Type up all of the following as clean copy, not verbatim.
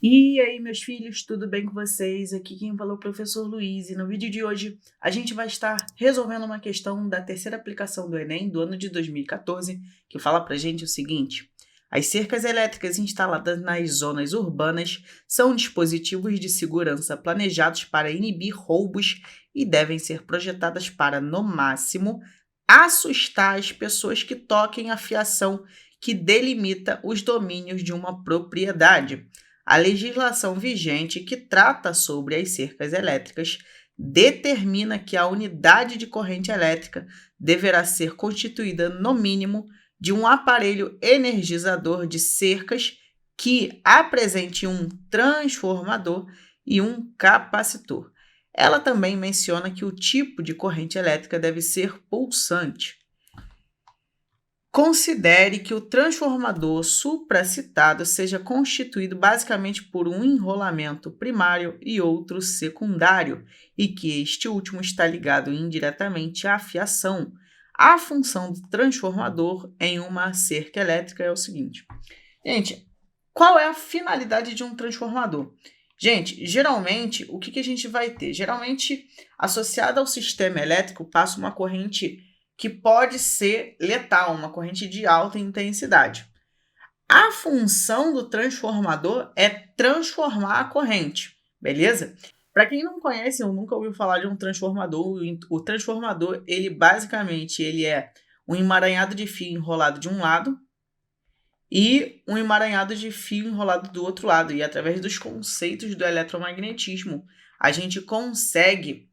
E aí, meus filhos, tudo bem com vocês? Aqui quem falou é o professor Luiz, e no vídeo de hoje a gente vai estar resolvendo uma questão da terceira aplicação do Enem do ano de 2014, que fala pra gente o seguinte: as cercas elétricas instaladas nas zonas urbanas são dispositivos de segurança planejados para inibir roubos e devem ser projetadas para, no máximo, assustar as pessoas que toquem a fiação que delimita os domínios de uma propriedade. A legislação vigente que trata sobre as cercas elétricas determina que a unidade de corrente elétrica deverá ser constituída, no mínimo, de um aparelho energizador de cercas que apresente um transformador e um capacitor. Ela também menciona que o tipo de corrente elétrica deve ser pulsante. Considere que o transformador supracitado seja constituído basicamente por um enrolamento primário e outro secundário, e que este último está ligado indiretamente à fiação. A função do transformador em uma cerca elétrica é o seguinte. Gente, qual é a finalidade de um transformador? Gente, geralmente, o que a gente vai ter? Geralmente, associado ao sistema elétrico, passa uma corrente que pode ser letal, uma corrente de alta intensidade. A função do transformador é transformar a corrente, beleza? Para quem não conhece ou nunca ouviu falar de um transformador, o transformador, ele basicamente é um emaranhado de fio enrolado de um lado e um emaranhado de fio enrolado do outro lado. E através dos conceitos do eletromagnetismo, a gente consegue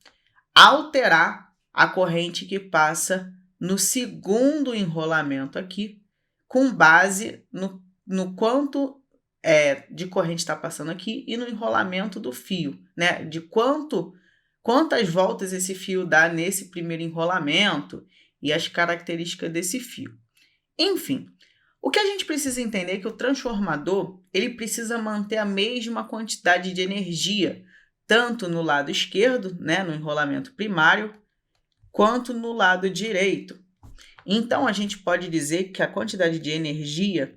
alterar a corrente que passa no segundo enrolamento aqui, com base no quanto de corrente está passando aqui e no enrolamento do fio, né? De quantas voltas esse fio dá nesse primeiro enrolamento e as características desse fio. Enfim, o que a gente precisa entender é que o transformador ele precisa manter a mesma quantidade de energia, tanto no lado esquerdo, né, no enrolamento primário, quanto no lado direito. Então, a gente pode dizer que a quantidade de energia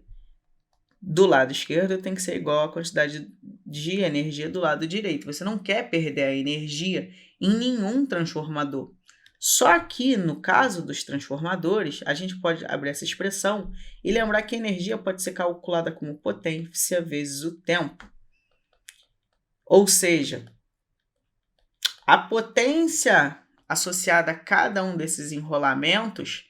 do lado esquerdo tem que ser igual à quantidade de energia do lado direito. Você não quer perder a energia em nenhum transformador. Só que, no caso dos transformadores, a gente pode abrir essa expressão e lembrar que a energia pode ser calculada como potência vezes o tempo. Ou seja, a potência associada a cada um desses enrolamentos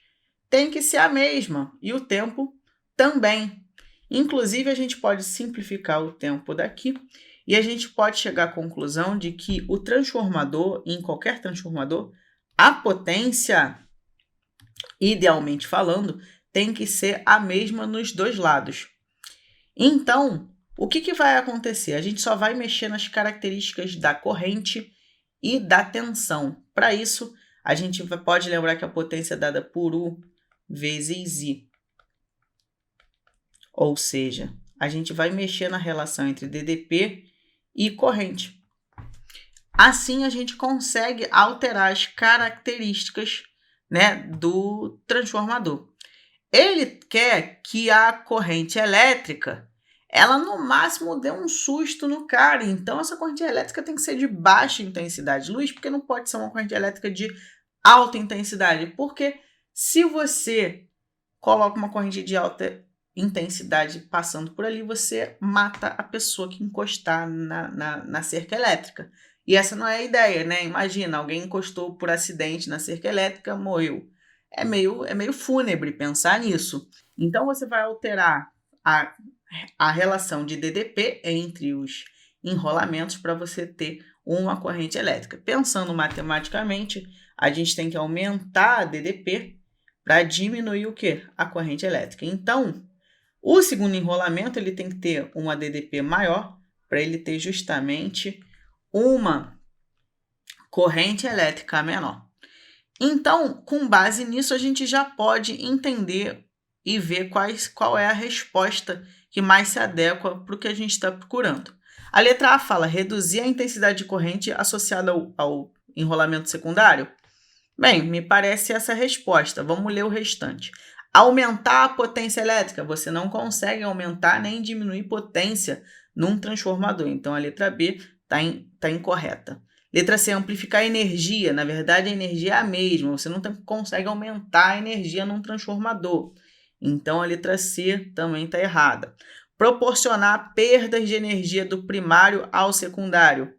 tem que ser a mesma e o tempo também. Inclusive, a gente pode simplificar o tempo daqui e a gente pode chegar à conclusão de que o transformador, em qualquer transformador, a potência, idealmente falando, tem que ser a mesma nos dois lados. Então, o que vai acontecer? A gente só vai mexer nas características da corrente e da tensão. Para isso, a gente pode lembrar que a potência é dada por U vezes I. Ou seja, a gente vai mexer na relação entre DDP e corrente. Assim, a gente consegue alterar as características, né, do transformador. Ele quer que a corrente elétrica, ela no máximo dê um susto no cara. Então, essa corrente elétrica tem que ser de baixa intensidade. Luiz, porque não pode ser uma corrente elétrica de alta intensidade? Porque se você coloca uma corrente de alta intensidade passando por ali, você mata a pessoa que encostar na cerca elétrica. E essa não é a ideia, né? Imagina, alguém encostou por acidente na cerca elétrica, morreu. É meio fúnebre pensar nisso. Então, você vai alterar a relação de DDP entre os enrolamentos para você ter uma corrente elétrica. Pensando matematicamente, a gente tem que aumentar a DDP para diminuir o quê? A corrente elétrica. Então, o segundo enrolamento ele tem que ter uma DDP maior para ele ter justamente uma corrente elétrica menor. Então, com base nisso, a gente já pode entender e ver qual é a resposta que mais se adequa para o que a gente está procurando. A letra A fala reduzir a intensidade de corrente associada ao enrolamento secundário. Bem, me parece essa a resposta. Vamos ler o restante. Aumentar a potência elétrica. Você não consegue aumentar nem diminuir potência num transformador. Então, a letra B está incorreta. Letra C, amplificar a energia. Na verdade, a energia é a mesma. Você não consegue aumentar a energia num transformador. Então, a letra C também está errada. Proporcionar perdas de energia do primário ao secundário.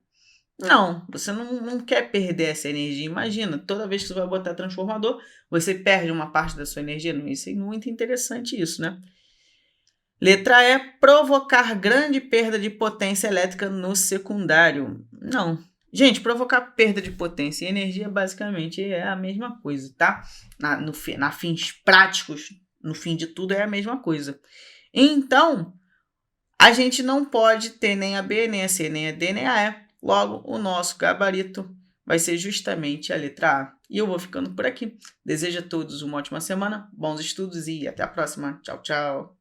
Não, você não quer perder essa energia. Imagina, toda vez que você vai botar transformador, você perde uma parte da sua energia. Isso é muito interessante isso, né? Letra E, provocar grande perda de potência elétrica no secundário. Não. Gente, provocar perda de potência e energia basicamente é a mesma coisa, tá? Na fins práticos, no fim de tudo, é a mesma coisa. Então, a gente não pode ter nem a B, nem a C, nem a D, nem a E. Logo, o nosso gabarito vai ser justamente a letra A. E eu vou ficando por aqui. Desejo a todos uma ótima semana, bons estudos e até a próxima. Tchau, tchau.